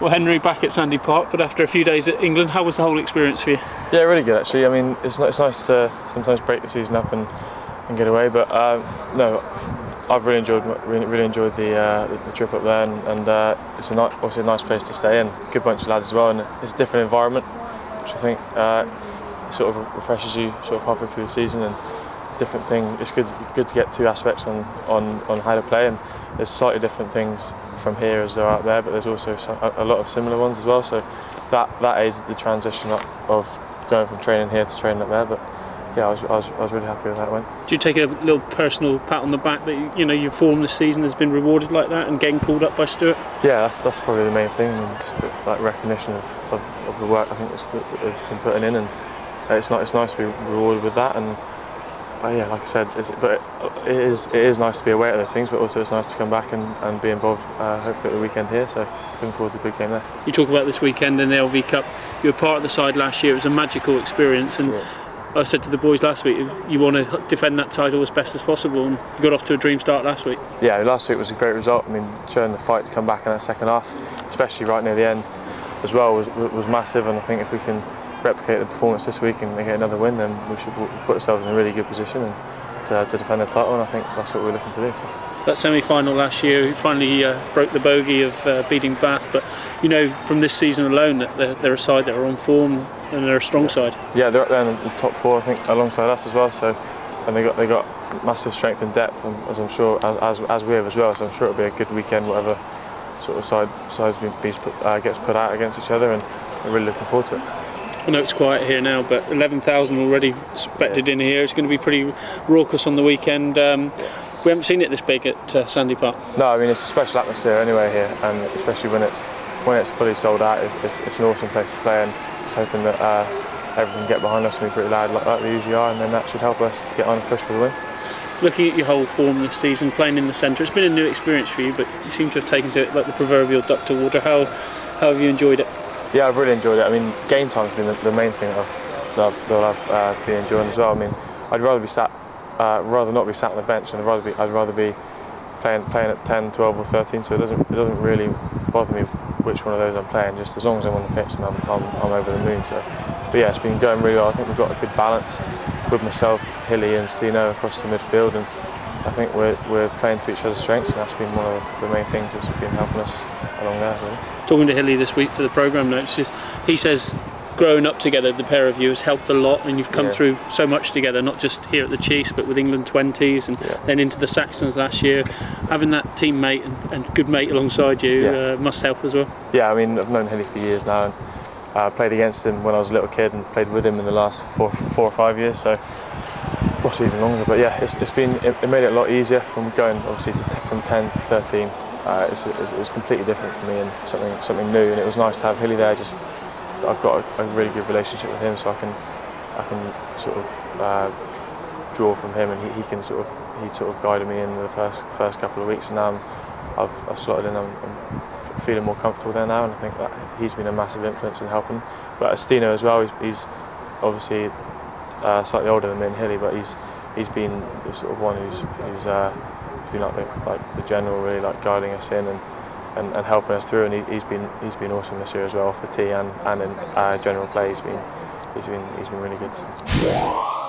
Well, Henry, back at Sandy Park, but after a few days at England, how was the whole experience for you? Yeah, really good actually. I mean, it's nice to sometimes break the season up and get away, but no, I've really enjoyed the trip up there, and it's obviously a nice place to stay in. Good bunch of lads as well, and it's a different environment, which I think sort of refreshes you sort of halfway through the season, and different thing. It's good to get two aspects on how to play, and there's slightly different things from here as there are out there, but there's also a lot of similar ones as well. So that aids the transition of going from training here to training up there. But yeah, I was really happy with how it went. Do you take a little personal pat on the back that your form this season has been rewarded like that and getting called up by Stuart? Yeah, that's probably the main thing, and just like recognition of the work I think that they've been putting in, and it's nice to be rewarded with that. And yeah, like I said, it is nice to be away at those things, but also it's nice to come back and be involved hopefully at the weekend here, so looking forward to a big game there. You talk about this weekend in the LV Cup. You were part of the side last year. It was a magical experience, and yeah. I said to the boys last week, you want to defend that title as best as possible, and you got off to a dream start last week. Yeah, last week was a great result. I mean, showing the fight to come back in that second half, especially right near the end as well, was massive, and I think if we can replicate the performance this week and get another win, then we'll put ourselves in a really good position and to defend the title, and I think that's what we're looking to do. So. That semi-final last year, you finally broke the bogey of beating Bath, but from this season alone that they're a side that are on form and they're a strong side. Yeah, they're up there in the top four, I think, alongside us as well. So, and they got massive strength and depth, and as I'm sure as we have as well. So I'm sure it'll be a good weekend, whatever sort of sides gets put out against each other, and we're really looking forward to it. I know it's quiet here now, but 11,000 already expected in here. It's going to be pretty raucous on the weekend. We haven't seen it this big at Sandy Park. No, I mean it's a special atmosphere anyway here, and especially when it's fully sold out, it's an awesome place to play. And just hoping that everyone can get behind us and be pretty loud like they usually are, and then that should help us to get on and push for the win. Looking at your whole form this season, playing in the centre, it's been a new experience for you, but you seem to have taken to it like the proverbial duck to water. How have you enjoyed it? Yeah, I've really enjoyed it. I mean, game time's been the main thing that I've been enjoying as well. I mean, I'd rather not be sat on the bench, and I'd rather be playing at 10, 12 or 13. So it doesn't really bother me which one of those I'm playing. Just as long as I'm on the pitch, and I'm over the moon. So, but yeah, it's been going really well. I think we've got a good balance with myself, Hilly, and Stino across the midfield, and I think we're playing to each other's strengths, and that's been one of the main things that's been helping us along there, really. Talking to Hilly this week for the programme notes, he says growing up together, the pair of you has helped a lot, and you've come through so much together, not just here at the Chiefs, but with England 20s, and then into the Saxons last year. Having that teammate and good mate alongside you must help as well. Yeah, I mean, I've known Hilly for years now, and I played against him when I was a little kid, and played with him in the last four or 5 years, so possibly even longer. But yeah, it made it a lot easier from going obviously from 10 to 13. It was completely different for me, and something new, and it was nice to have Hilly there. I've got a really good relationship with him, so I can sort of draw from him, and he sort of guided me in the first couple of weeks, and now I've slotted in. I'm feeling more comfortable there now, and I think that he's been a massive influence in helping. But Stino as well, he's obviously slightly older than me and Hilly, but he's been the sort of one who's been like the general, really, like guiding us in and helping us through, and he's been awesome this year as well for tee and in general play. He's been really good. So.